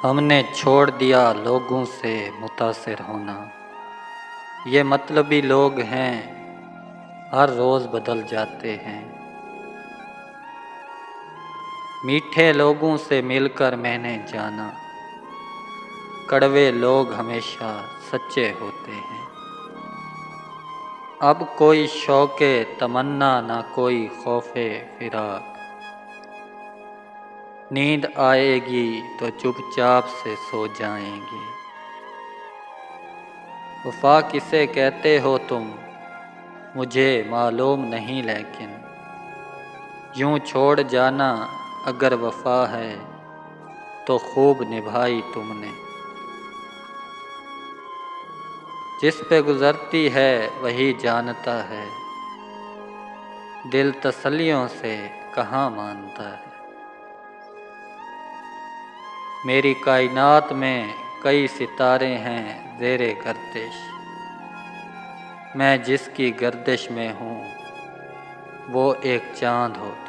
हमने छोड़ दिया लोगों से मुतासिर होना। ये मतलबी लोग हैं, हर रोज़ बदल जाते हैं। मीठे लोगों से मिलकर मैंने जाना, कड़वे लोग हमेशा सच्चे होते हैं। अब कोई शौक़े तमन्ना ना कोई खौफ़े फिराक, नींद आएगी तो चुपचाप से सो जाएंगे। वफ़ा किसे कहते हो तुम मुझे मालूम नहीं, लेकिन यूं छोड़ जाना अगर वफ़ा है तो खूब निभाई तुमने। जिस पे गुज़रती है वही जानता है, दिल तसल्लियों से कहाँ मानता है। मेरी कायनात में कई सितारे हैं ज़ेरे गर्दिश, मैं जिसकी गर्दिश में हूँ वो एक चाँद होता।